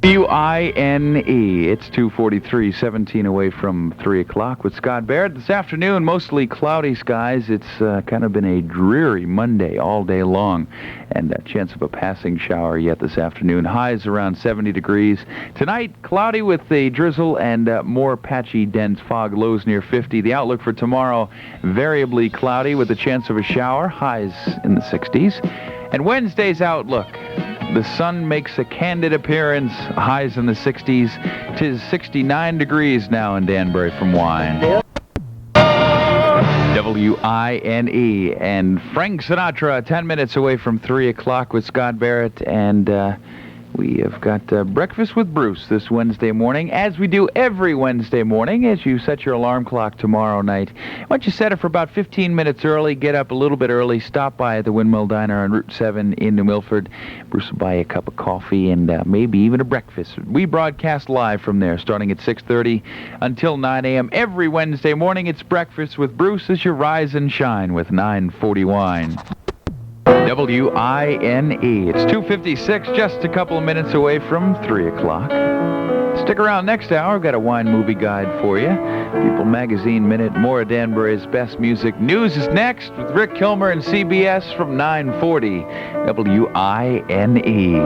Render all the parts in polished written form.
W-I-N-E. It's 2:43, 17 away from 3 o'clock with Scott Barrett. This afternoon, mostly cloudy skies. It's kind of been a dreary Monday all day long, and a chance of a passing shower yet this afternoon. Highs around 70 degrees. Tonight, cloudy with a drizzle and more patchy, dense fog. Lows near 50. The outlook for tomorrow, variably cloudy with a chance of a shower. Highs in the 60s. And Wednesday's outlook. The sun makes a candid appearance, highs in the 60s. 'Tis 69 degrees now in Danbury from Wine. W-I-N-E. And Frank Sinatra, 10 minutes away from 3 o'clock with Scott Barrett. And we have got Breakfast with Bruce this Wednesday morning, as we do every Wednesday morning, as you set your alarm clock tomorrow night. Why don't you set it for about 15 minutes early, get up a little bit early, stop by at the Windmill Diner on Route 7 in New Milford. Bruce will buy you a cup of coffee and maybe even a breakfast. We broadcast live from there, starting at 6:30 until 9 a.m. every Wednesday morning. It's Breakfast with Bruce as you rise and shine with 940 Wine. W-I-N-E. It's 2:56, just a couple of minutes away from 3 o'clock. Stick around next hour. We've got a wine movie guide for you. People Magazine Minute, more of Danbury's best music. News is next with Rick Kilmer and CBS from 940. W-I-N-E.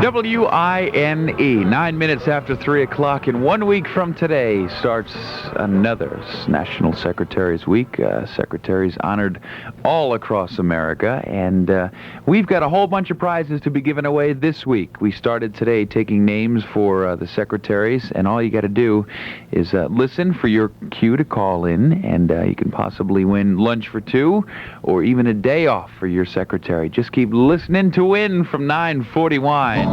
W-I-N-E. 9 minutes after 3 o'clock, and 1 week from today starts another National Secretaries Week. Secretaries honored all across America, and we've got a whole bunch of prizes to be given away this week. We started today taking names for the secretaries, and all you got to do is listen for your cue to call in, and you can possibly win lunch for two or even a day off for your secretary. Just keep listening to win from 940 Wine.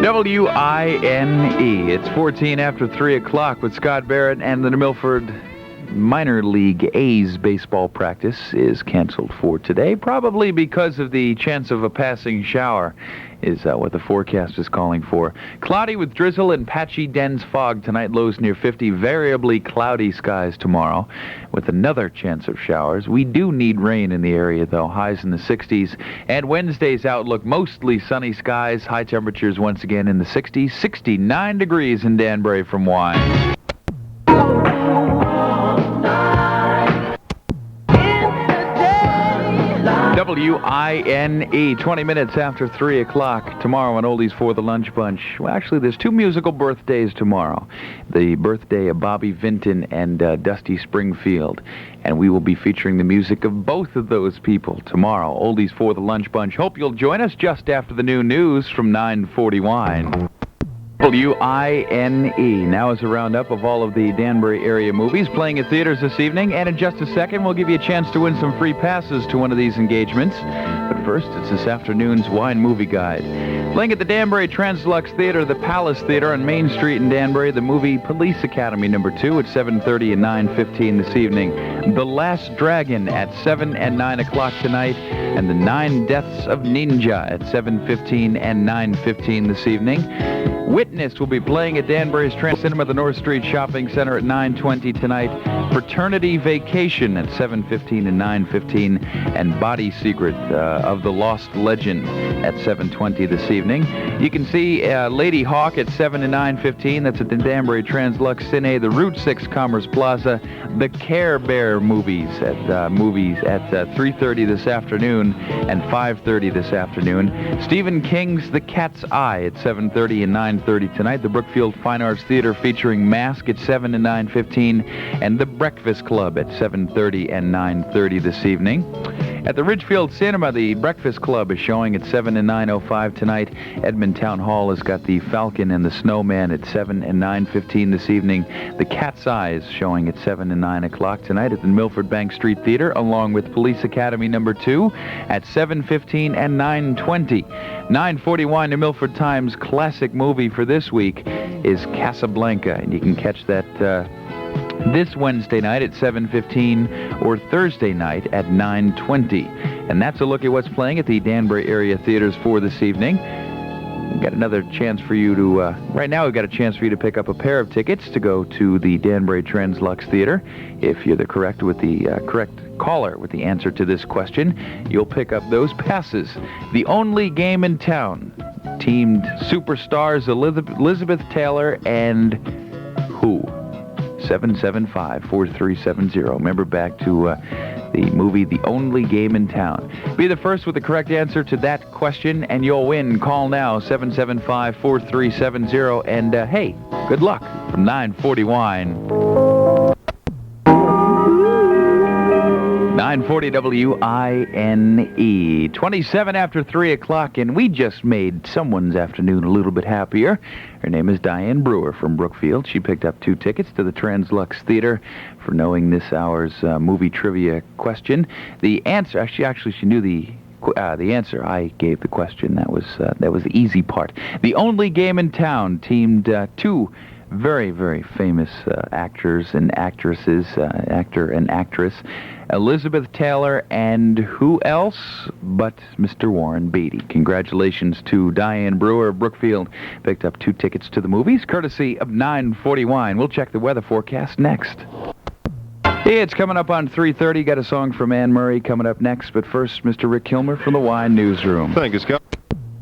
W-I-N-E. It's 14 after 3 o'clock with Scott Barrett, and the New Milford Minor League A's baseball practice is canceled for today, probably because of the chance of a passing shower is what the forecast is calling for. Cloudy with drizzle and patchy dense fog tonight, lows near 50. Variably cloudy skies tomorrow with another chance of showers. We do need rain in the area, though. Highs in the 60s. And Wednesday's outlook, mostly sunny skies. High temperatures once again in the 60s. 69 degrees in Danbury from Wine. W-I-N-E, 20 minutes after 3 o'clock tomorrow on Oldies for the Lunch Bunch. Well, actually, there's two musical birthdays tomorrow. The birthday of Bobby Vinton and Dusty Springfield. And we will be featuring the music of both of those people tomorrow. Oldies for the Lunch Bunch. Hope you'll join us just after the new news from 940 Wine. W-I-N-E. Now is a roundup of all of the Danbury area movies playing at theaters this evening, and in just a second we'll give you a chance to win some free passes to one of these engagements. But first, it's this afternoon's Wine Movie Guide. Playing at the Danbury Translux Theater, the Palace Theater on Main Street in Danbury, the movie Police Academy No. 2 at 7:30 and 9:15 this evening. The Last Dragon at 7 and 9 o'clock tonight, and The 9 Deaths of Ninja at 7:15 and 9:15 this evening. Witness will be playing at Danbury's Trans Cinema, the North Street Shopping Center at 9:20 tonight. Fraternity Vacation at 7:15 and 9:15, and Body Secret of the Lost Legend at 7:20 this evening. You can see Lady Hawk at 7 and 9:15. That's at the Danbury Translux Cine, the Route 6 Commerce Plaza. The Care Bear movies at 3:30 this afternoon and 5:30 this afternoon. Stephen King's The Cat's Eye at 7:30 and 9:30 tonight. The Brookfield Fine Arts Theater featuring Mask at 7 and 9:15, and The Breakfast Club at 7:30 and 9:30 this evening. At the Ridgefield Cinema, the Breakfast Club is showing at 7 and 9:05 tonight. Edmond Town Hall has got The Falcon and the Snowman at 7 and 9:15 this evening. The Cat's Eye is showing at 7 and 9 o'clock tonight at the Milford Bank Street Theater, along with Police Academy No. 2 at 7:15 and 9:20. 9:41, New Milford Times classic movie for this week is Casablanca, and you can catch that this Wednesday night at 7:15 or Thursday night at 9:20. And that's a look at what's playing at the Danbury area theaters for this evening. got another chance for you to, right now we've got a chance for you to pick up a pair of tickets to go to the Danbury Translux Theater. If you're the correct caller with the answer to this question, you'll pick up those passes. The only game in town, teamed superstars Elizabeth Taylor and who? 775-4370. Remember, back to the movie The Only Game in Town. Be the first with the correct answer to that question, and you'll win. Call now, 775-4370. And, hey, good luck from 940 Wine. 940 WINE. 27 after 3 o'clock, and we just made someone's afternoon a little bit happier. Her name is Diane Brewer from Brookfield. She picked up 2 tickets to the Translux Theater for knowing this hour's movie trivia question. The answer, actually she knew the answer. I gave the question. That was the easy part. The only game in town teamed 2 very, very famous actors and actresses, actor and actress, Elizabeth Taylor, and who else but Mr. Warren Beatty. Congratulations to Diane Brewer. Brookfield picked up 2 tickets to the movies, courtesy of 940 Wine. We'll check the weather forecast next. Hey, it's coming up on 3:30. Got a song from Anne Murray coming up next, but first, Mr. Rick Kilmer from the Wine Newsroom. Thank you, Scott.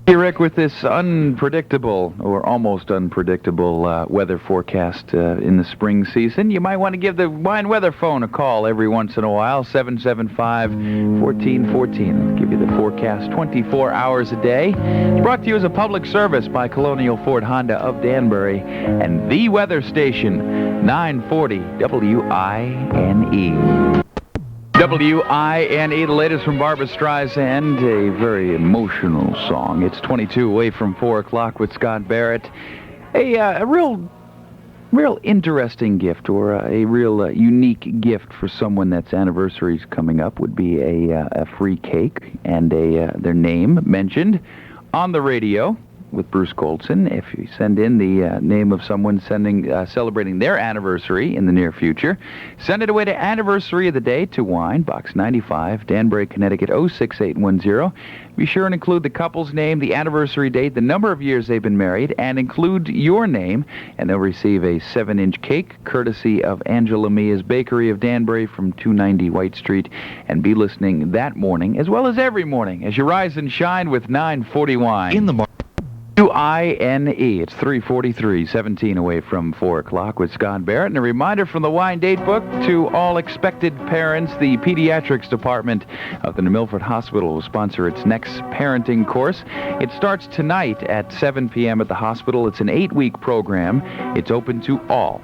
Hey, Rick, with this unpredictable or almost unpredictable weather forecast in the spring season, you might want to give the Wine Weather phone a call every once in a while, 775-1414. I'll give you the forecast 24 hours a day. It's brought to you as a public service by Colonial Ford Honda of Danbury and the weather station, 940 WINE. WINE, the latest from Barbra Streisand, a very emotional song. It's 22 away from 4 o'clock with Scott Barrett. A real interesting gift, or a real unique gift for someone that's anniversary's coming up would be a free cake and their name mentioned on the radio with Bruce Goldson. If you send in the name of someone celebrating their anniversary in the near future, send it away to Anniversary of the Day to Wine, Box 95, Danbury, Connecticut 06810. Be sure and include the couple's name, the anniversary date, the number of years they've been married, and include your name, and they'll receive a 7-inch cake courtesy of Angela Mia's Bakery of Danbury from 290 White Street. And be listening that morning, as well as every morning, as you rise and shine with 940 Wine. In the morning. WINE. It's 3:43, 17 away from 4 o'clock with Scott Barrett. And a reminder from the Wine Date Book to all expected parents, the pediatrics department of the New Milford Hospital will sponsor its next parenting course. It starts tonight at 7 p.m. at the hospital. It's an 8-week program. It's open to all.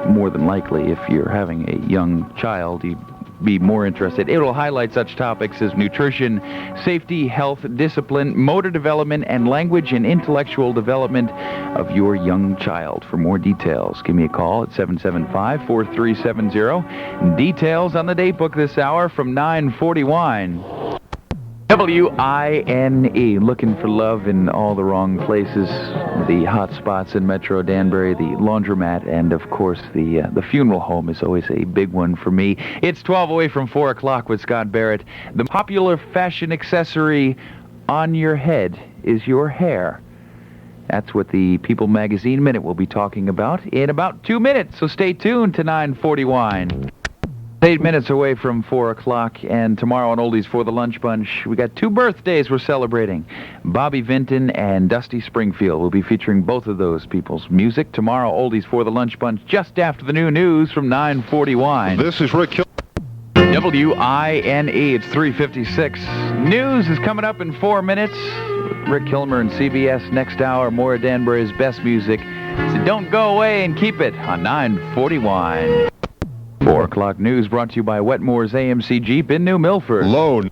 More than likely, if you're having a young child, you'd be more interested. It will highlight such topics as nutrition, safety, health, discipline, motor development, and language and intellectual development of your young child. For more details, give me a call at 775-4370. Details on the date book this hour from 940 Wine. WINE, looking for love in all the wrong places. The hot spots in Metro Danbury, the laundromat, and of course the funeral home is always a big one for me. It's 12 away from 4 o'clock with Scott Barrett. The popular fashion accessory on your head is your hair. That's what the People Magazine Minute will be talking about in about 2 minutes, so stay tuned to 940 Wine. 8 minutes away from 4 o'clock, and tomorrow on Oldies for the Lunch Bunch, we got 2 birthdays we're celebrating. Bobby Vinton and Dusty Springfield. We'll be featuring both of those people's music tomorrow, Oldies for the Lunch Bunch, just after the new news from 940 Wine. This is Rick Kilmer. WINE, it's 3:56. News is coming up in 4 minutes. Rick Kilmer and CBS next hour, more of Danbury's best music. So don't go away and keep it on 940 Wine. 4 o'clock news brought to you by Wetmore's AMC Jeep in New Milford. Loan.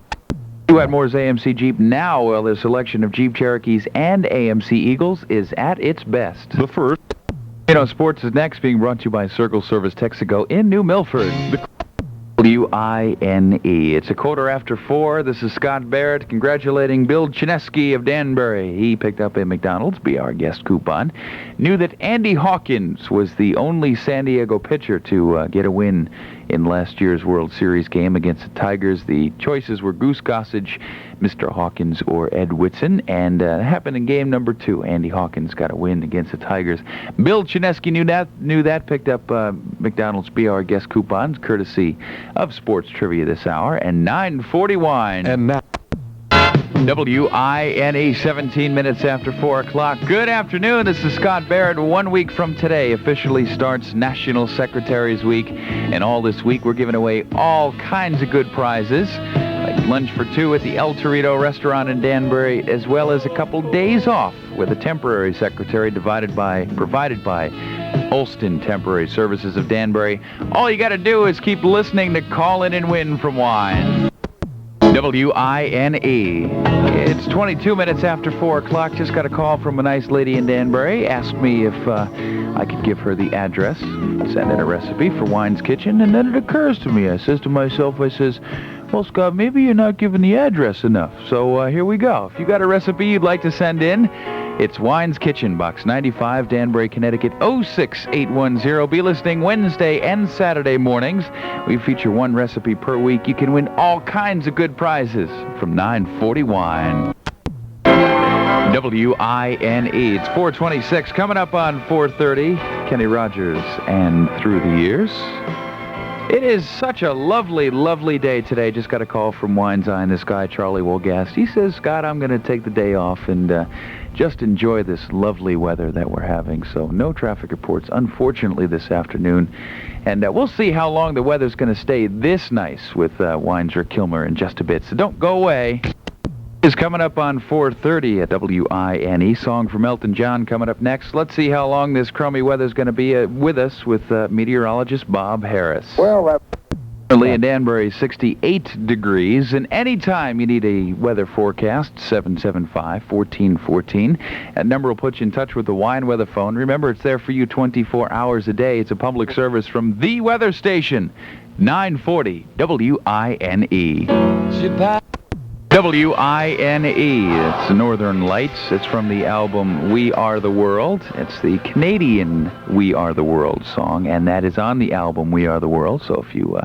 Wetmore's AMC Jeep now, while their selection of Jeep Cherokees and AMC Eagles is at its best. The first. Sports is next, being brought to you by Circle Service Texaco in New Milford. WINE. It's a 4:15. This is Scott Barrett congratulating Bill Chinesky of Danbury. He picked up a McDonald's Be Our Guest coupon. Knew that Andy Hawkins was the only San Diego pitcher to get a win in last year's World Series game against the Tigers. The choices were Goose Gossage, Mr. Hawkins, or Ed Whitson, and it happened in game number 2. Andy Hawkins got a win against the Tigers. Bill Chinesky knew that, picked up McDonald's BR guest coupons, courtesy of Sports Trivia this hour, and 940 wine. And now, WINE, 17 minutes after 4 o'clock. Good afternoon. This is Scott Barrett. 1 week from today officially starts National Secretaries Week. And all this week, we're giving away all kinds of good prizes, like lunch for 2 at the El Torito restaurant in Danbury, as well as a couple days off with a temporary secretary provided by Olston Temporary Services of Danbury. All you got to do is keep listening to Call In and Win from Wine. WINE. It's 22 minutes after 4 o'clock. Just got a call from a nice lady in Danbury. Asked me if I could give her the address, send in a recipe for Wine's Kitchen, and then it occurs to me. I says to myself, well, Scott, maybe you're not giving the address enough. So here we go. If you got a recipe you'd like to send in, it's Wine's Kitchen, Box 95, Danbury, Connecticut, 06810. Be listening Wednesday and Saturday mornings. We feature 1 recipe per week. You can win all kinds of good prizes from 940 Wine. WINE. It's 426. Coming up on 4:30, Kenny Rogers and Through the Years. It is such a lovely, lovely day today. Just got a call from Wine's Eye, and this guy, Charlie Wolgast. He says, Scott, I'm going to take the day off and just enjoy this lovely weather that we're having. So no traffic reports, unfortunately, this afternoon. And we'll see how long the weather's going to stay this nice with Wine's Rick Kilmer in just a bit. So don't go away. Is coming up on 4:30 at WINE. Song from Elton John coming up next. Let's see how long this crummy weather's going to be with us with meteorologist Bob Harris. well, Currently in Danbury, 68 degrees, and anytime you need a weather forecast, 775-1414. That number will put you in touch with the Wine Weather Phone. Remember, it's there for you 24 hours a day. It's a public service from the weather station, 940 WINE. WINE. It's Northern Lights. It's from the album We Are the World. It's the Canadian We Are the World song, and that is on the album We Are the World. So if you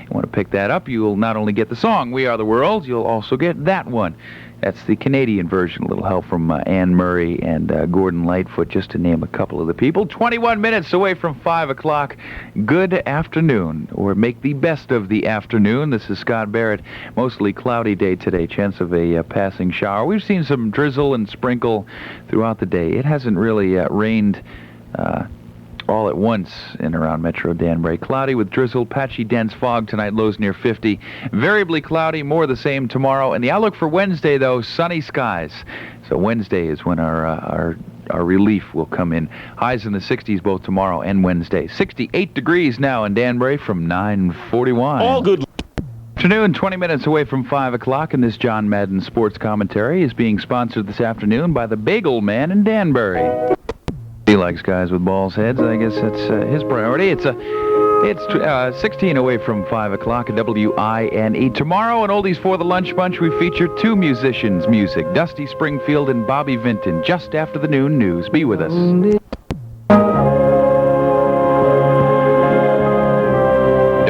want to pick that up, you'll not only get the song We Are the World, you'll also get that one. That's the Canadian version. A little help from Anne Murray and Gordon Lightfoot, just to name a couple of the people. 21 minutes away from 5 o'clock. Good afternoon, or make the best of the afternoon. This is Scott Barrett. Mostly cloudy day today. Chance of a passing shower. We've seen some drizzle and sprinkle throughout the day. It hasn't really rained all at once in around Metro Danbury. Cloudy with drizzle, patchy dense fog tonight, lows near 50. Variably cloudy, more the same tomorrow. And the outlook for Wednesday, though, sunny skies. So Wednesday is when our relief will come in. Highs in the 60s both tomorrow and Wednesday. 68 degrees now in Danbury from 941. all good. Afternoon, 20 minutes away from 5 o'clock, and this John Madden sports commentary is being sponsored this afternoon by the Bagel Man in Danbury. He likes guys with balls heads. I guess that's his priority. It's 16 away from 5 o'clock at WINE. Tomorrow on Oldies for the Lunch Bunch, we feature 2 musicians' music, Dusty Springfield and Bobby Vinton, just after the noon news. Be with us.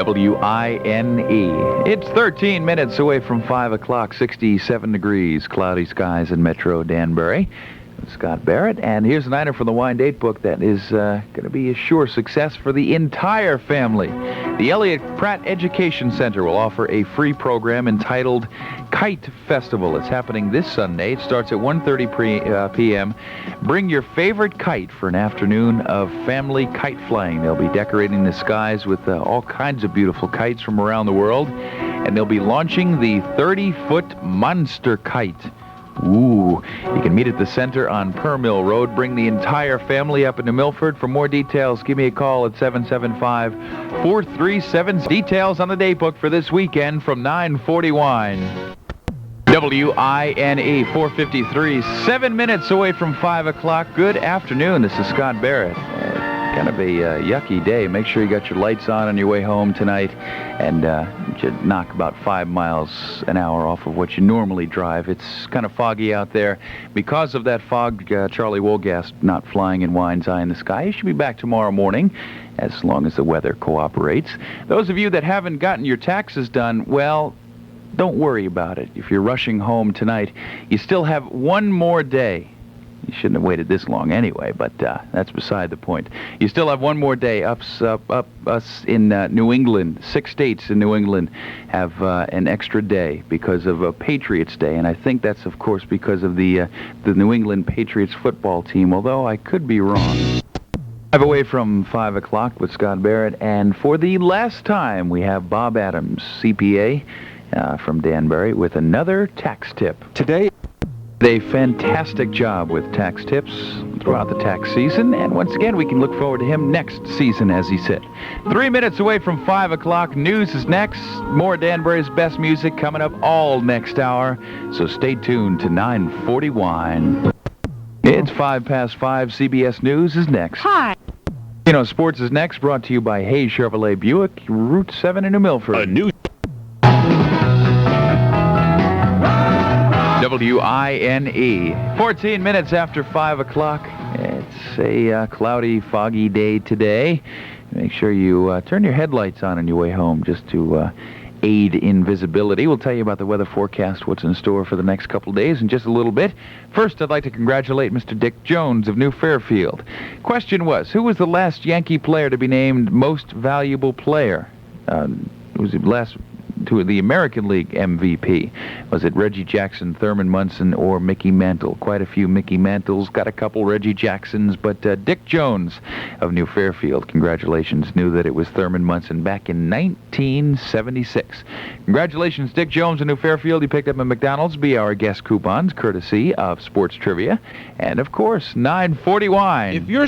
WINE. It's 13 minutes away from 5 o'clock, 67 degrees, cloudy skies in Metro Danbury. Scott Barrett, and here's an item from the Wine Date Book that is going to be a sure success for the entire family. The Elliott Pratt Education Center will offer a free program entitled Kite Festival. It's happening this Sunday. It starts at 1:30 p.m. Bring your favorite kite for an afternoon of family kite flying. They'll be decorating the skies with all kinds of beautiful kites from around the world, and they'll be launching the 30-foot monster kite. Ooh, you can meet at the center on Per Mill Road. Bring the entire family up into Milford. For more details, give me a call at 775-437. Details on the date book for this weekend from 940 Wine. WINE, 4:53, 7 minutes away from 5 o'clock. Good afternoon. This is Scott Barrett. kind of a yucky day. Make sure you got your lights on your way home tonight, and should knock about 5 miles an hour off of what you normally drive. It's kind of foggy out there. Because of that fog, Charlie Wolgast not flying in Wine's Eye in the sky. You should be back tomorrow morning, as long as the weather cooperates. Those of you that haven't gotten your taxes done, well, don't worry about it. If you're rushing home tonight, you still have one more day. You shouldn't have waited this long anyway, but that's beside the point. You still have one more day. Us in New England, 6 states in New England have an extra day because of Patriots Day, and I think that's, of course, because of the New England Patriots football team, although I could be wrong. Drive away from 5 o'clock with Scott Barrett, and for the last time, we have Bob Adams, CPA, from Danbury, with another tax tip. Today, a fantastic job with tax tips throughout the tax season, and once again, we can look forward to him next season, as he said. 3 minutes away from 5 o'clock, news is next. More Danbury's best music coming up all next hour, so stay tuned to 940 Wine. It's 5:05. CBS News is next. Hi. Sports is next, brought to you by Hayes Chevrolet Buick, Route 7 in New Milford. A new WINE. 14 minutes after 5 o'clock. It's a cloudy, foggy day today. Make sure you turn your headlights on your way home just to aid in visibility. We'll tell you about the weather forecast, what's in store for the next couple of days in just a little bit. First, I'd like to congratulate Mr. Dick Jones of New Fairfield. Question was, who was the last Yankee player to be named most valuable player? Who was the last to the American League MVP? Was it Reggie Jackson, Thurman Munson, or Mickey Mantle? Quite a few Mickey Mantles, got a couple Reggie Jacksons, but Dick Jones of New Fairfield, congratulations, knew that it was Thurman Munson back in 1976. Congratulations, Dick Jones of New Fairfield. You picked up a McDonald's Be Our Guest coupons, courtesy of Sports Trivia, and of course, 940 Wine. If you're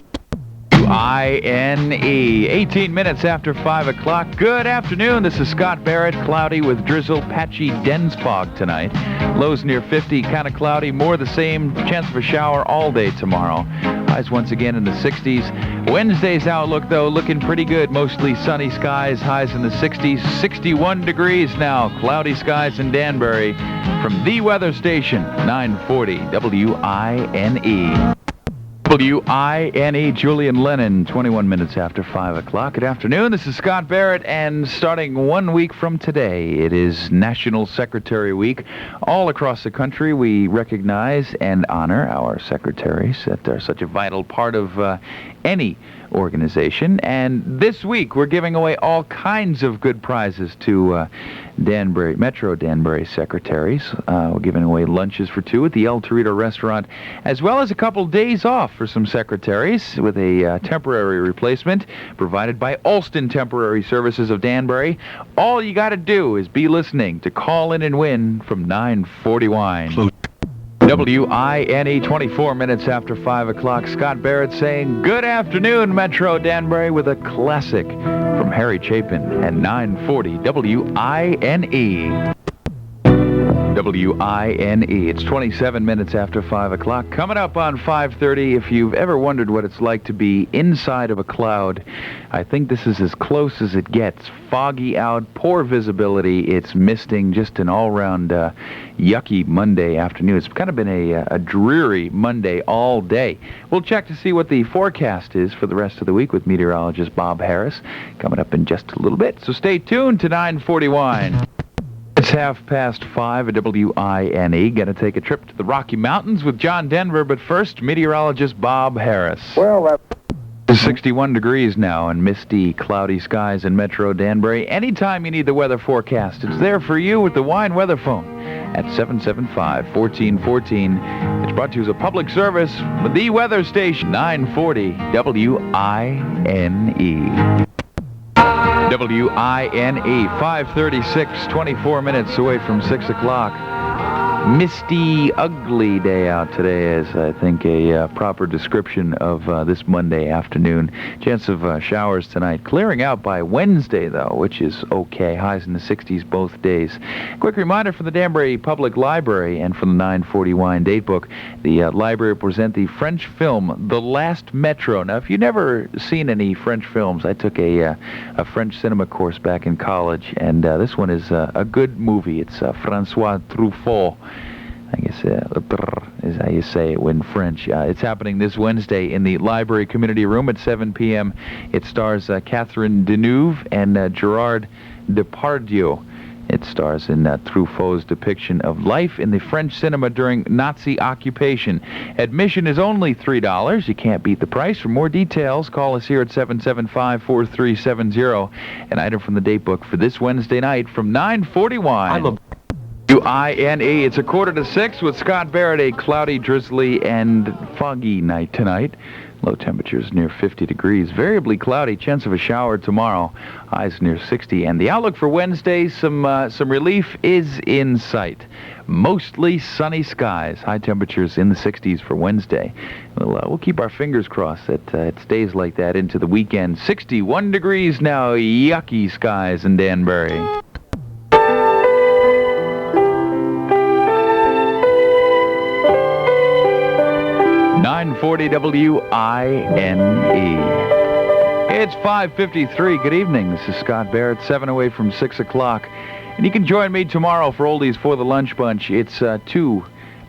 INE. 18 minutes after 5 o'clock. Good afternoon. This is Scott Barrett. Cloudy with drizzle, patchy, dense fog tonight. Lows near 50, kind of cloudy. More the same. Chance of a shower all day tomorrow. Highs once again in the 60s. Wednesday's outlook, though, looking pretty good. Mostly sunny skies. Highs in the 60s. 61 degrees now. Cloudy skies in Danbury. From the weather station, 940 WINE. WINE, Julian Lennon, 21 minutes after 5 o'clock. Good afternoon. This is Scott Barrett, and starting 1 week from today, it is National Secretary Week. All across the country, we recognize and honor our secretaries that are such a vital part of any organization. And this week, we're giving away all kinds of good prizes to Danbury, Metro Danbury secretaries. We're giving away lunches for 2 at the El Torito restaurant, as well as a couple days off for some secretaries with a temporary replacement provided by Alston Temporary Services of Danbury. All you got to do is be listening to Call In and Win from 940 Wine. WINE, 24 minutes after 5 o'clock. Scott Barrett saying, good afternoon, Metro Danbury, with a classic from Harry Chapin and 940 WINE. WINE. It's 27 minutes after 5 o'clock. Coming up on 5:30, if you've ever wondered what it's like to be inside of a cloud, I think this is as close as it gets. Foggy out, poor visibility, it's misting, just an all-round yucky Monday afternoon. It's kind of been a dreary Monday all day. We'll check to see what the forecast is for the rest of the week with meteorologist Bob Harris coming up in just a little bit. So stay tuned to 940 Wine. It's 5:30 at WINE. Going to take a trip to the Rocky Mountains with John Denver, but first, meteorologist Bob Harris. Well, It's 61 degrees now and misty, cloudy skies in Metro Danbury. Anytime you need the weather forecast, it's there for you with the Wine Weather Phone at 775-1414. It's brought to you as a public service with the weather station, 940 WINE. WINE, 5:36, 24 minutes away from 6 o'clock. misty, ugly day out today is, I think, a proper description of this Monday afternoon. Chance of showers tonight. Clearing out by Wednesday, though, which is okay. Highs in the 60s both days. Quick reminder from the Danbury Public Library and from the 940 Wine Datebook. The library will present the French film, The Last Metro. Now, if you've never seen any French films, I took a French cinema course back in college, and this one is a good movie. It's François Truffaut. I guess is how you say it in French. It's happening this Wednesday in the library community room at 7 p.m. It stars Catherine Deneuve and Gerard Depardieu. It stars in Truffaut's depiction of life in the French cinema during Nazi occupation. Admission is only $3. You can't beat the price. For more details, call us here at 775-4370. An item from the date book for this Wednesday night from 940 Wine. WINE. It's 5:45 with Scott Barrett. A cloudy, drizzly, and foggy night tonight. Low temperatures near 50 degrees. Variably cloudy. Chance of a shower tomorrow. Highs near 60. And the outlook for Wednesday, some relief is in sight. Mostly sunny skies. High temperatures in the 60s for Wednesday. We'll keep our fingers crossed that it stays like that into the weekend. 61 degrees now. Yucky skies in Danbury. 940 WINE. It's 5:53. Good evening. This is Scott Barrett, 7 away from 6 o'clock. And you can join me tomorrow for Oldies for the Lunch Bunch. It's two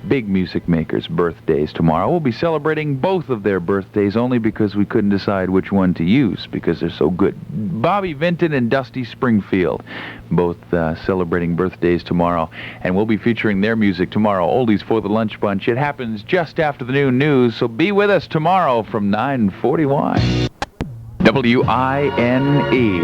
big music makers' birthdays tomorrow. We'll be celebrating both of their birthdays only because we couldn't decide which one to use because they're so good. Bobby Vinton and Dusty Springfield, both celebrating birthdays tomorrow. And we'll be featuring their music tomorrow. Oldies for the Lunch Bunch. It happens just after the noon news, so be with us tomorrow from 940 Wine. WINE.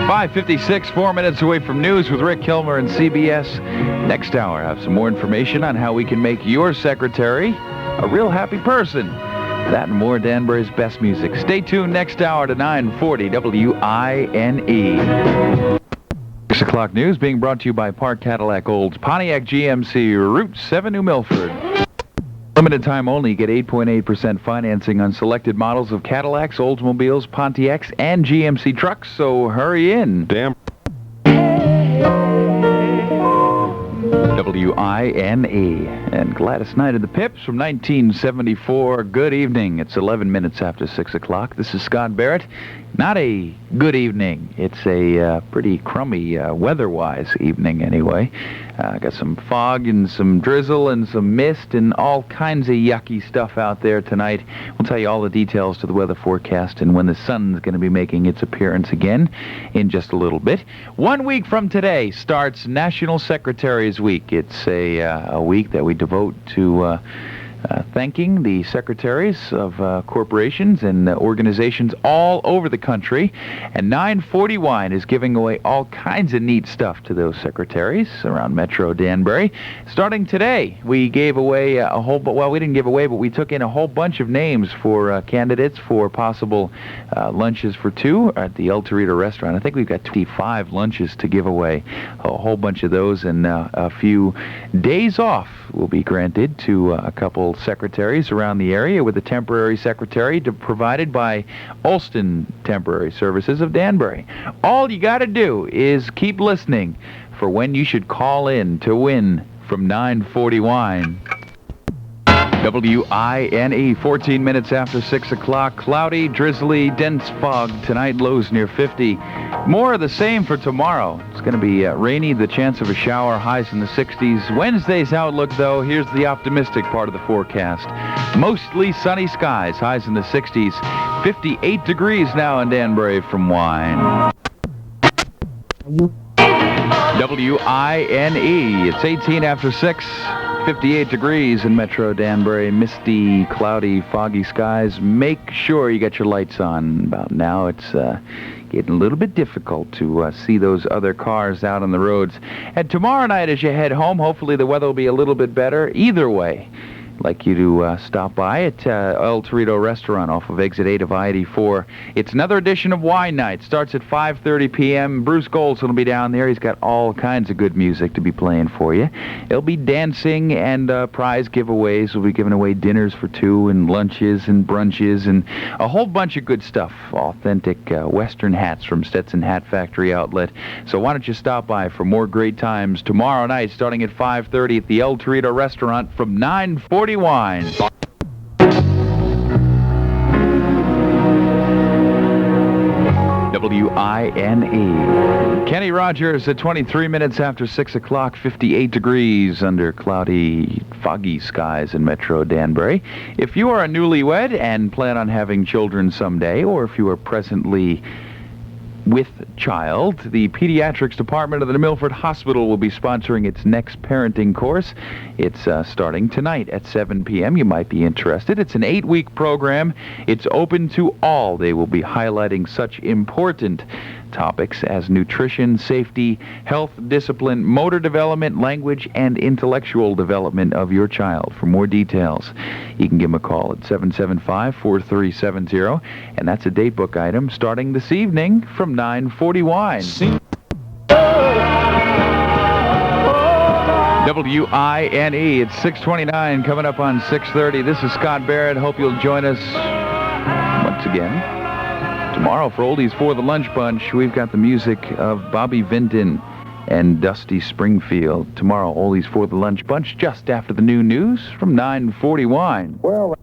5:56, 4 minutes away from news with Rick Kilmer and CBS. Next hour, I have some more information on how we can make your secretary a real happy person. That and more Danbury's best music. Stay tuned next hour to 940 WINE. 6 o'clock news being brought to you by Park Cadillac Olds, Pontiac GMC, Route 7, New Milford. Limited time only. Get 8.8% financing on selected models of Cadillacs, Oldsmobiles, Pontiacs, and GMC trucks, so hurry in. Damn. WINE. And Gladys Knight of the Pips from 1974. Good evening. It's 11 minutes after 6 o'clock. This is Scott Barrett. Not a good evening. It's a pretty crummy weather-wise evening anyway. Got some fog and some drizzle and some mist and all kinds of yucky stuff out there tonight. We'll tell you all the details to the weather forecast and when the sun's going to be making its appearance again in just a little bit. 1 week from today starts National Secretaries Week. It's a week that we devote to thanking the secretaries of corporations and organizations all over the country. And 940 Wine is giving away all kinds of neat stuff to those secretaries around Metro Danbury. Starting today, we gave away we didn't give away, but we took in a whole bunch of names for candidates for possible lunches for two at the El Torito restaurant. I think we've got 25 lunches to give away. A whole bunch of those, and a few days off will be granted to a couple secretaries around the area, with a temporary secretary provided by Olston Temporary Services of Danbury. All you got to do is keep listening for when you should call in to win from 940 Wine. WINE, 14 minutes after 6 o'clock. Cloudy, drizzly, dense fog. Tonight, lows near 50. More of the same for tomorrow. It's going to be rainy, the chance of a shower, highs in the 60s. Wednesday's outlook, though, here's the optimistic part of the forecast. Mostly sunny skies, highs in the 60s. 58 degrees now in Danbury from Wine. WINE, it's 18 after 6. 58 degrees in Metro Danbury. Misty, cloudy, foggy skies. Make sure you get your lights on. About now, it's getting a little bit difficult to see those other cars out on the roads. And tomorrow night as you head home, hopefully the weather will be a little bit better. Either way, like you to stop by at El Torito Restaurant off of Exit 8 of I-84. It's another edition of Wine Night. Starts at 5:30 p.m. Bruce Golson will be down there. He's got all kinds of good music to be playing for you. There'll be dancing and prize giveaways. We'll be giving away dinners for two and lunches and brunches and a whole bunch of good stuff. Authentic Western hats from Stetson Hat Factory Outlet. So why don't you stop by for more great times tomorrow night starting at 5:30 at the El Torito Restaurant from 940 Wine. WINE. Kenny Rogers at 23 minutes after 6 o'clock, 58 degrees under cloudy, foggy skies in Metro Danbury. If you are a newlywed and plan on having children someday, or if you are presently with child, the Pediatrics Department of the Milford Hospital will be sponsoring its next parenting course. It's starting tonight at 7 p.m. You might be interested. It's an 8-week program. It's open to all. They will be highlighting such important topics as nutrition, safety, health, discipline, motor development, language, and intellectual development of your child. For more details, you can give them a call at 775-4370, and that's a date book item starting this evening from 940 Wine. WINE. It's 6:29, coming up on 6:30. This is Scott Barrett. Hope you'll join us once again tomorrow for Oldies for the Lunch Bunch. We've got the music of Bobby Vinton and Dusty Springfield. Tomorrow, Oldies for the Lunch Bunch, just after the new news from 940 Wine. Well...